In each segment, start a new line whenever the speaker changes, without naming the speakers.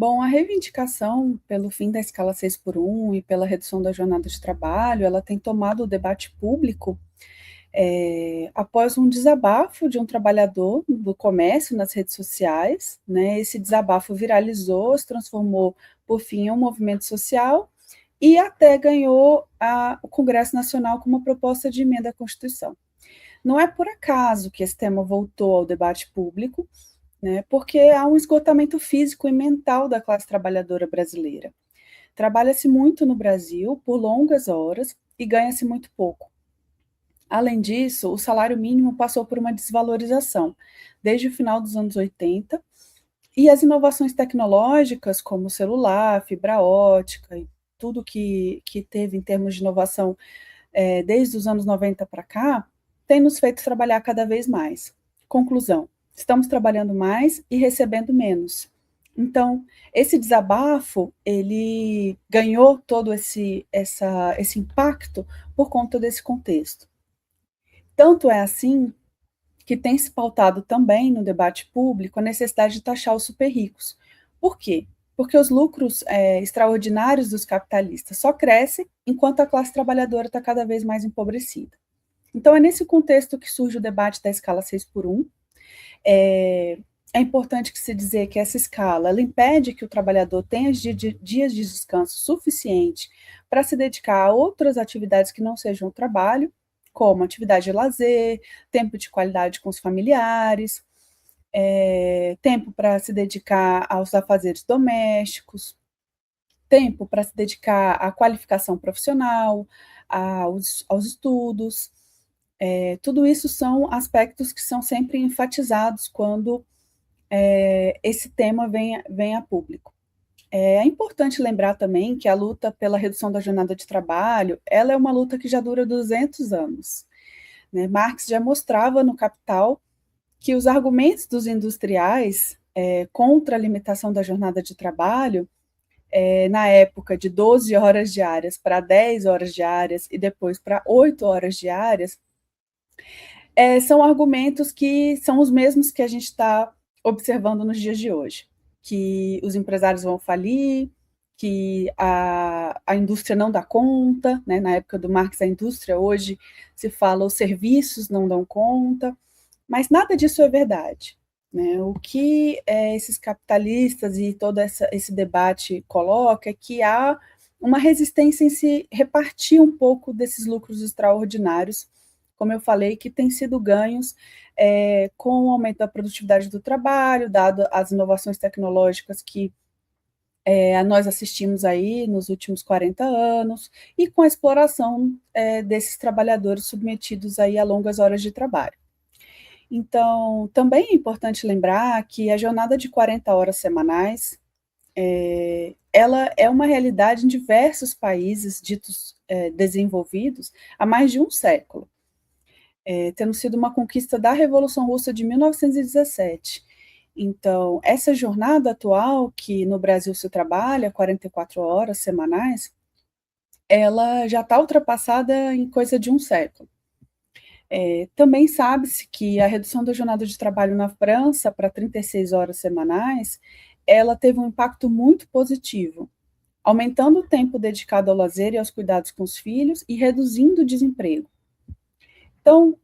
Bom, a reivindicação pelo fim da escala 6 por 1 e pela redução da jornada de trabalho, ela tem tomado o debate público, após um desabafo de um trabalhador do comércio nas redes sociais, né, esse desabafo viralizou, se transformou, por fim, em um movimento social e até ganhou o Congresso Nacional com uma proposta de emenda à Constituição. Não é por acaso que esse tema voltou ao debate público, né, porque há um esgotamento físico e mental da classe trabalhadora brasileira. Trabalha-se muito no Brasil por longas horas e ganha-se muito pouco. Além disso, o salário mínimo passou por uma desvalorização desde o final dos anos 80 e as inovações tecnológicas, como o celular, fibra ótica e tudo que teve em termos de inovação desde os anos 90 para cá, tem nos feito trabalhar cada vez mais. Conclusão: estamos trabalhando mais e recebendo menos. Então, esse desabafo, ele ganhou todo esse impacto por conta desse contexto. Tanto é assim que tem se pautado também no debate público a necessidade de taxar os super ricos. Por quê? Porque os lucros extraordinários dos capitalistas só crescem enquanto a classe trabalhadora está cada vez mais empobrecida. Então, é nesse contexto que surge o debate da escala 6 por 1. É importante que se dizer que essa escala ela impede que o trabalhador tenha dias de descanso suficiente para se dedicar a outras atividades que não sejam o trabalho, como atividade de lazer, tempo de qualidade com os familiares, tempo para se dedicar aos afazeres domésticos, tempo para se dedicar à qualificação profissional, aos estudos. Tudo isso são aspectos que são sempre enfatizados quando esse tema vem a público. É importante lembrar também que a luta pela redução da jornada de trabalho, ela é uma luta que já dura 200 anos. Né? Marx já mostrava no Capital que os argumentos dos industriais contra a limitação da jornada de trabalho, na época de 12 horas diárias para 10 horas diárias e depois para 8 horas diárias, são argumentos que são os mesmos que a gente está observando nos dias de hoje, que os empresários vão falir, que a indústria não dá conta, né? Na época do Marx, a indústria, hoje se fala os serviços não dão conta, mas nada disso é verdade. Né? O que esses capitalistas e todo esse debate coloca é que há uma resistência em se repartir um pouco desses lucros extraordinários, como eu falei, que têm sido ganhos com o aumento da produtividade do trabalho, dado as inovações tecnológicas que nós assistimos aí nos últimos 40 anos, e com a exploração desses trabalhadores submetidos aí a longas horas de trabalho. Então, também é importante lembrar que a jornada de 40 horas semanais, ela é uma realidade em diversos países ditos desenvolvidos há mais de um século, tendo sido uma conquista da Revolução Russa de 1917. Então, essa jornada atual, que no Brasil se trabalha 44 horas semanais, ela já está ultrapassada em coisa de um século. Também sabe-se que a redução da jornada de trabalho na França para 36 horas semanais, ela teve um impacto muito positivo, aumentando o tempo dedicado ao lazer e aos cuidados com os filhos e reduzindo o desemprego. Então,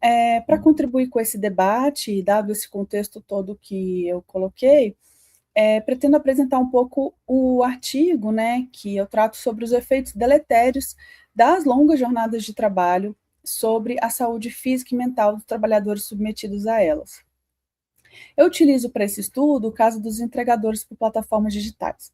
para contribuir com esse debate, e dado esse contexto todo que eu coloquei, pretendo apresentar um pouco o artigo, né, que eu trato sobre os efeitos deletérios das longas jornadas de trabalho sobre a saúde física e mental dos trabalhadores submetidos a elas. Eu utilizo para esse estudo o caso dos entregadores por plataformas digitais.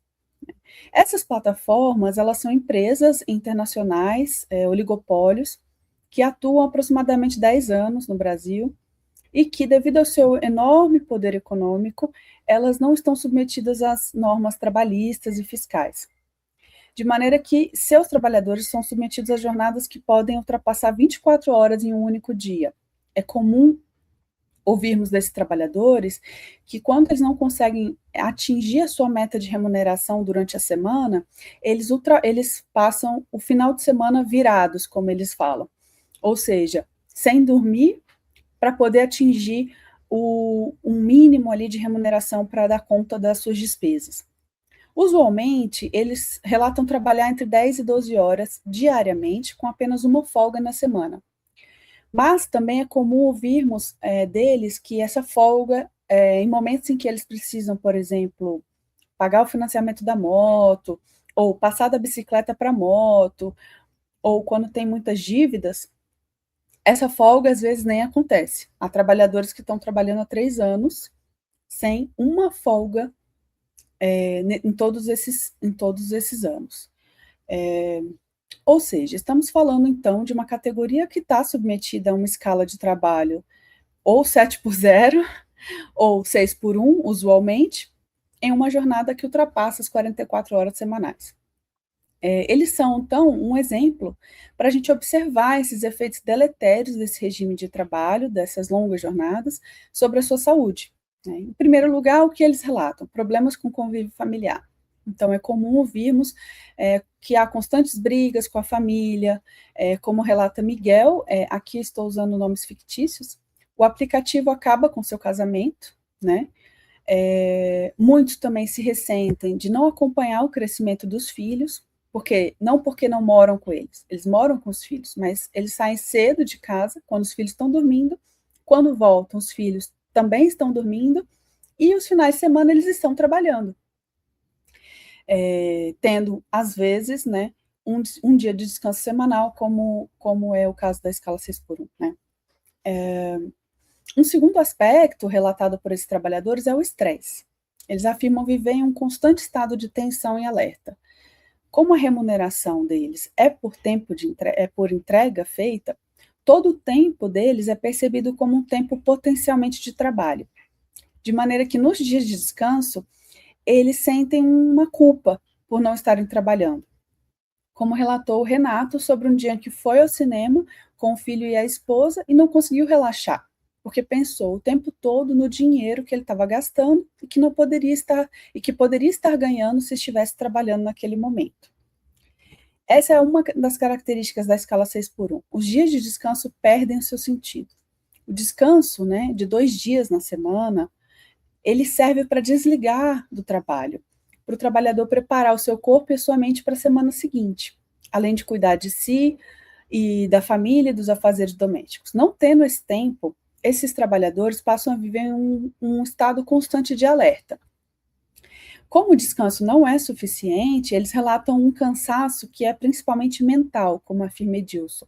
Essas plataformas, elas são empresas internacionais, oligopólios, que atuam há aproximadamente 10 anos no Brasil e que, devido ao seu enorme poder econômico, elas não estão submetidas às normas trabalhistas e fiscais. De maneira que seus trabalhadores são submetidos a jornadas que podem ultrapassar 24 horas em um único dia. É comum ouvirmos desses trabalhadores que, quando eles não conseguem atingir a sua meta de remuneração durante a semana, eles passam o final de semana virados, como eles falam. Ou seja, sem dormir, para poder atingir um mínimo ali de remuneração para dar conta das suas despesas. Usualmente, eles relatam trabalhar entre 10 e 12 horas diariamente, com apenas uma folga na semana. Mas também é comum ouvirmos deles que essa folga, em momentos em que eles precisam, por exemplo, pagar o financiamento da moto, ou passar da bicicleta para a moto, ou quando tem muitas dívidas, essa folga às vezes nem acontece. Há trabalhadores que estão trabalhando há 3 anos sem uma folga em todos esses anos. Ou seja, estamos falando então de uma categoria que está submetida a uma escala de trabalho ou 7 por 0 ou 6 por 1, usualmente, em uma jornada que ultrapassa as 44 horas semanais. Eles são, então, um exemplo para a gente observar esses efeitos deletérios desse regime de trabalho, dessas longas jornadas, sobre a sua saúde. Né? Em primeiro lugar, o que eles relatam? Problemas com convívio familiar. Então, é comum ouvirmos que há constantes brigas com a família, como relata Miguel, aqui estou usando nomes fictícios, o aplicativo acaba com seu casamento, né? Muitos também se ressentem de não acompanhar o crescimento dos filhos, porque não moram com eles moram com os filhos, mas eles saem cedo de casa, quando os filhos estão dormindo, quando voltam, os filhos também estão dormindo, e os finais de semana eles estão trabalhando, tendo, às vezes, né, um dia de descanso semanal, como é o caso da escala 6 por 1, né. Um segundo aspecto relatado por esses trabalhadores é o estresse. Eles afirmam viver em um constante estado de tensão e alerta. Como a remuneração deles é por entrega feita, todo o tempo deles é percebido como um tempo potencialmente de trabalho, de maneira que nos dias de descanso, eles sentem uma culpa por não estarem trabalhando. Como relatou o Renato sobre um dia em que foi ao cinema com o filho e a esposa e não conseguiu relaxar, porque pensou o tempo todo no dinheiro que ele estava gastando e que poderia estar ganhando se estivesse trabalhando naquele momento. Essa é uma das características da escala 6 por 1. Os dias de descanso perdem o seu sentido. O descanso, né, de 2 dias na semana, ele serve para desligar do trabalho, para o trabalhador preparar o seu corpo e a sua mente para a semana seguinte, além de cuidar de si e da família e dos afazeres domésticos. Não tendo esse tempo, esses trabalhadores passam a viver um estado constante de alerta. Como o descanso não é suficiente, eles relatam um cansaço que é principalmente mental, como afirma Edilson.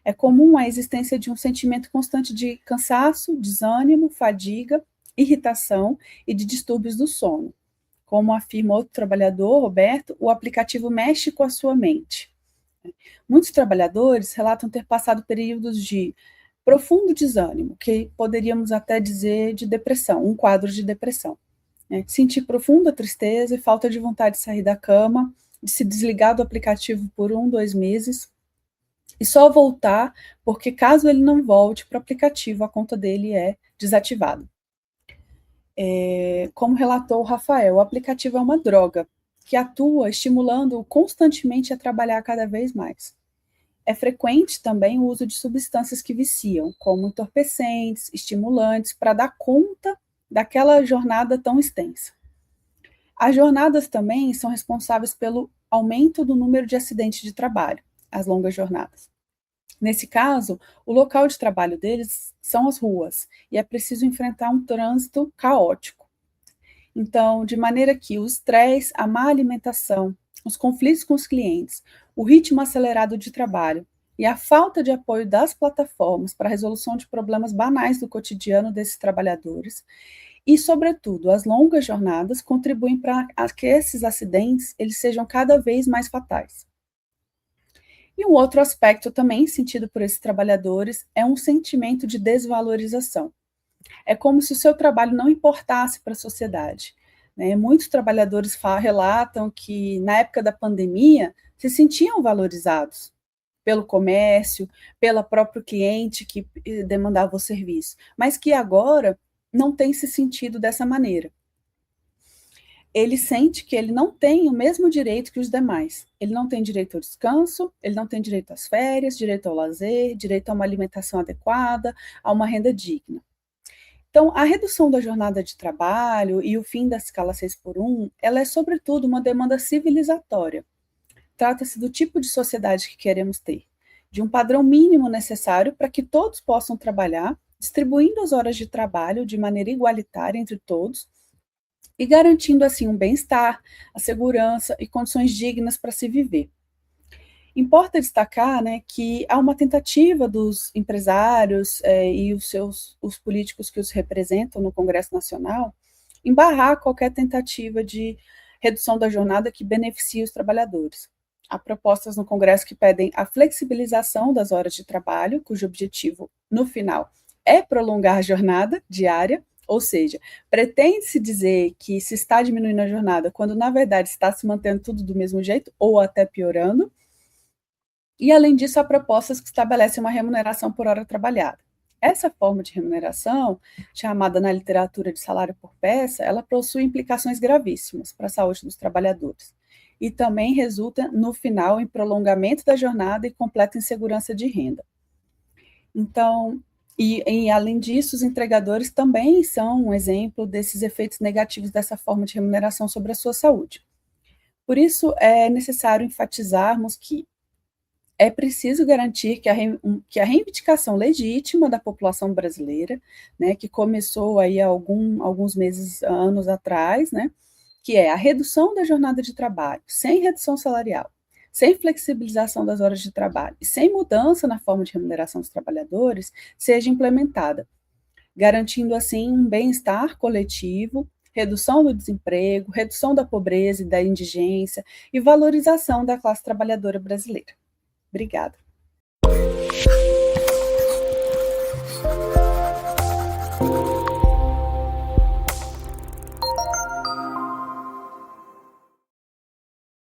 É comum a existência de um sentimento constante de cansaço, desânimo, fadiga, irritação e de distúrbios do sono. Como afirma outro trabalhador, Roberto, o aplicativo mexe com a sua mente. Muitos trabalhadores relatam ter passado períodos de profundo desânimo, que poderíamos até dizer de depressão, um quadro de depressão. Sentir profunda tristeza e falta de vontade de sair da cama, de se desligar do aplicativo por 1, 2 meses, e só voltar, porque caso ele não volte para o aplicativo, a conta dele é desativada. Como relatou o Rafael, o aplicativo é uma droga que atua estimulando-o constantemente a trabalhar cada vez mais. É frequente também o uso de substâncias que viciam, como entorpecentes, estimulantes, para dar conta daquela jornada tão extensa. As jornadas também são responsáveis pelo aumento do número de acidentes de trabalho, as longas jornadas. Nesse caso, o local de trabalho deles são as ruas, e é preciso enfrentar um trânsito caótico. Então, de maneira que o estresse, a má alimentação, os conflitos com os clientes, o ritmo acelerado de trabalho e a falta de apoio das plataformas para a resolução de problemas banais do cotidiano desses trabalhadores e, sobretudo, as longas jornadas contribuem para que esses acidentes eles sejam cada vez mais fatais. E um outro aspecto também sentido por esses trabalhadores é um sentimento de desvalorização. É como se o seu trabalho não importasse para a sociedade. Né? Muitos trabalhadores relatam que, na época da pandemia, se sentiam valorizados pelo comércio, pelo próprio cliente que demandava o serviço, mas que agora não tem se sentido dessa maneira. Ele sente que ele não tem o mesmo direito que os demais. Ele não tem direito ao descanso, ele não tem direito às férias, direito ao lazer, direito a uma alimentação adequada, a uma renda digna. Então, a redução da jornada de trabalho e o fim da escala 6 por 1, ela é sobretudo uma demanda civilizatória. Trata-se do tipo de sociedade que queremos ter, de um padrão mínimo necessário para que todos possam trabalhar, distribuindo as horas de trabalho de maneira igualitária entre todos e garantindo assim um bem-estar, a segurança e condições dignas para se viver. Importa destacar, né, que há uma tentativa dos empresários e os políticos que os representam no Congresso Nacional em barrar qualquer tentativa de redução da jornada que beneficie os trabalhadores. Há propostas no Congresso que pedem a flexibilização das horas de trabalho, cujo objetivo, no final, é prolongar a jornada diária, ou seja, pretende-se dizer que se está diminuindo a jornada, quando na verdade está se mantendo tudo do mesmo jeito ou até piorando. E, além disso, há propostas que estabelecem uma remuneração por hora trabalhada. Essa forma de remuneração, chamada na literatura de salário por peça, ela possui implicações gravíssimas para a saúde dos trabalhadores e também resulta, no final, em prolongamento da jornada e completa insegurança de renda. Então, além disso, os entregadores também são um exemplo desses efeitos negativos dessa forma de remuneração sobre a sua saúde. Por isso, é necessário enfatizarmos que é preciso garantir que a reivindicação legítima da população brasileira, né, que começou aí há alguns meses, anos atrás, né, que é a redução da jornada de trabalho, sem redução salarial, sem flexibilização das horas de trabalho e sem mudança na forma de remuneração dos trabalhadores, seja implementada, garantindo assim um bem-estar coletivo, redução do desemprego, redução da pobreza e da indigência e valorização da classe trabalhadora brasileira. Obrigada.